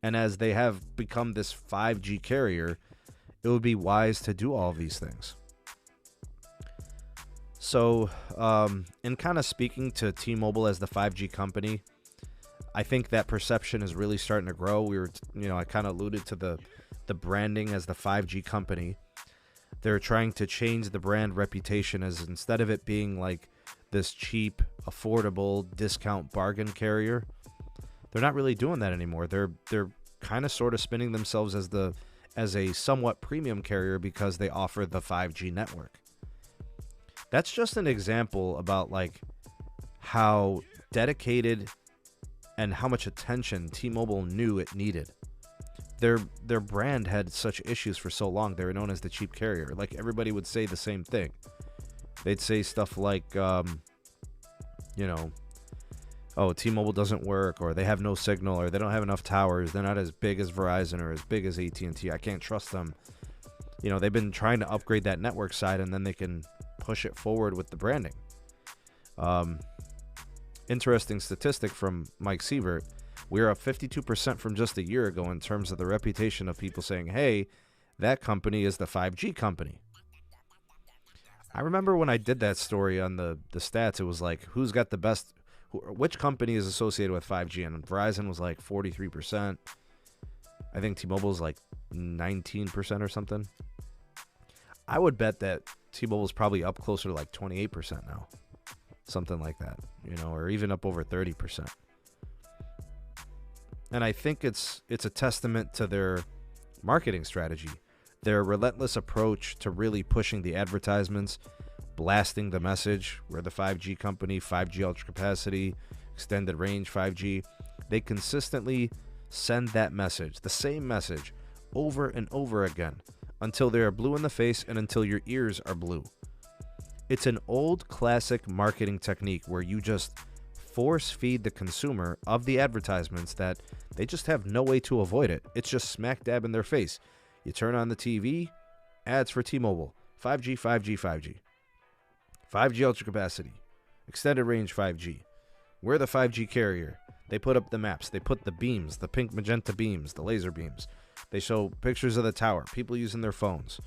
And as they have become this 5G carrier, it would be wise to do all these things. So, in kind of speaking to T-Mobile as the 5G company, I think that perception is really starting to grow. I kind of alluded to the branding as the 5G company. They're trying to change the brand reputation as, instead of it being like this cheap, affordable, discount bargain carrier, they're not really doing that anymore. They're kind of sort of spinning themselves as a somewhat premium carrier because they offer the 5G network. That's just an example about like how dedicated and how much attention T-Mobile knew it needed. Their brand had such issues for so long. They were known as the cheap carrier. Like, everybody would say the same thing. They'd say stuff like, oh, T-Mobile doesn't work, or they have no signal, or they don't have enough towers. They're not as big as Verizon or as big as AT&T. I can't trust them. They've been trying to upgrade that network side, and then they can push it forward with the branding. Interesting statistic from Mike Sievert. We're up 52% from just a year ago in terms of the reputation of people saying, hey, that company is the 5G company. I remember when I did that story on the stats, it was like, who's got the best, which company is associated with 5G? And Verizon was like 43%. I think T-Mobile is like 19% or something. I would bet that T-Mobile is probably up closer to like 28% now. Something like that, or even up over 30%. And I think it's a testament to their marketing strategy, their relentless approach to really pushing the advertisements, blasting the message. We're the 5G company, 5G ultra capacity, extended range 5G. They consistently send that message, the same message, over and over again until they are blue in the face and until your ears are blue. It's an old classic marketing technique where you just force feed the consumer of the advertisements that they just have no way to avoid it. It's just smack dab in their face. You turn on the TV, ads for T-Mobile, 5G, 5G, 5G. 5G ultra capacity, extended range 5G. We're the 5G carrier. They put up the maps. They put the beams, the pink magenta beams, the laser beams. They show pictures of the tower, people using their phones.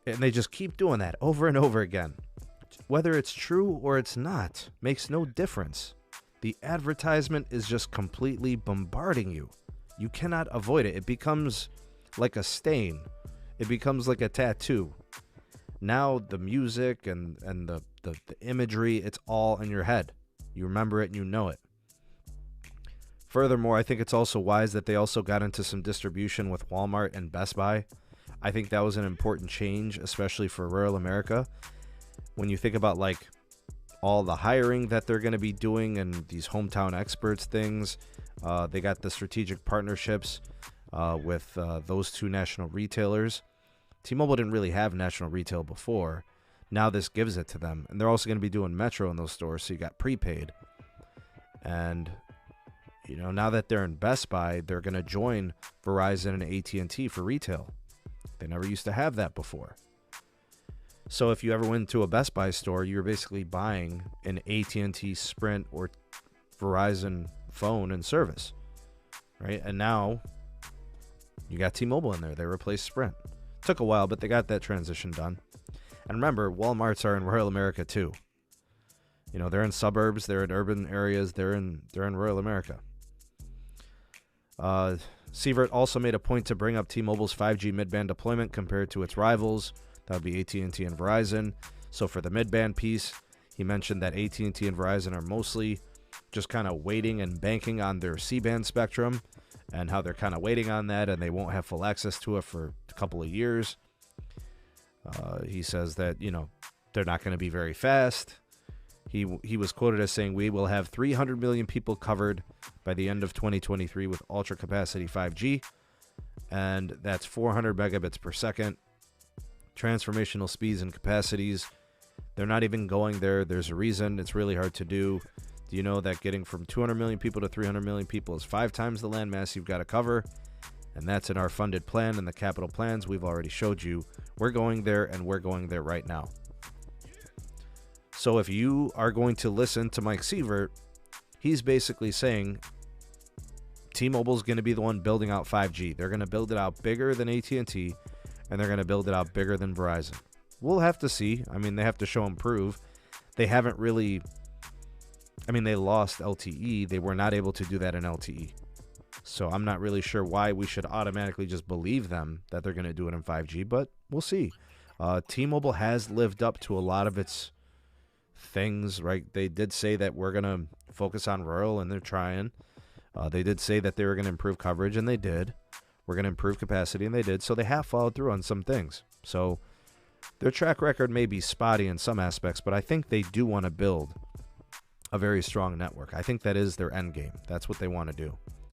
And they just keep doing that over and over again. Whether it's true or it's not, makes no difference. The advertisement is just completely bombarding you. You cannot avoid it. It becomes like a stain. It becomes like a tattoo. Now the music and the imagery, it's all in your head. You remember it and you know it. Furthermore, I think it's also wise that they also got into some distribution with Walmart and Best Buy. I think that was an important change, especially for rural America. When you think about like all the hiring that they're going to be doing and these hometown experts things, they got the strategic partnerships with those two national retailers. T-Mobile didn't really have national retail before. Now this gives it to them. And they're also going to be doing Metro in those stores, so you got prepaid. And, now that they're in Best Buy, they're going to join Verizon and AT&T for retail. They never used to have that before. So if you ever went to a Best Buy store, you were basically buying an AT&T, Sprint, or Verizon phone and service, right? And now you got T-Mobile in there. They replaced Sprint. Took a while, but they got that transition done. And remember, Walmarts are in rural America too. They're in suburbs, they're in urban areas, they're in rural America. Sievert also made a point to bring up T-Mobile's 5G mid-band deployment compared to its rivals. That would be AT&T and Verizon. So for the mid-band piece, he mentioned that AT&T and Verizon are mostly just kind of waiting and banking on their C-band spectrum and how they're kind of waiting on that and they won't have full access to it for a couple of years. He says that, they're not going to be very fast. He was quoted as saying, we will have 300 million people covered by the end of 2023 with ultra capacity 5G. And that's 400 megabits per second. Transformational speeds and capacities. They're not even going there. There's a reason. It's really hard to do. Do you know that getting from 200 million people to 300 million people is 5 times the landmass you've got to cover? And that's in our funded plan and the capital plans we've already showed you. We're going there, and we're going there right now. So if you are going to listen to Mike Sievert, he's basically saying T-Mobile's going to be the one building out 5G. They're going to build it out bigger than AT&T, and they're going to build it out bigger than Verizon. We'll have to see. I mean, they have to show and prove. They haven't really... I mean, they lost LTE. They were not able to do that in LTE. So I'm not really sure why we should automatically just believe them that they're going to do it in 5G, but we'll see. T-Mobile has lived up to a lot of its things, right? They did say that we're going to focus on rural, and they're trying. They did say that they were going to improve coverage, and they did. We're going to improve capacity, and they did. So they have followed through on some things. So their track record may be spotty in some aspects, but I think they do want to build a very strong network. I think that is their end game. That's what they want to do.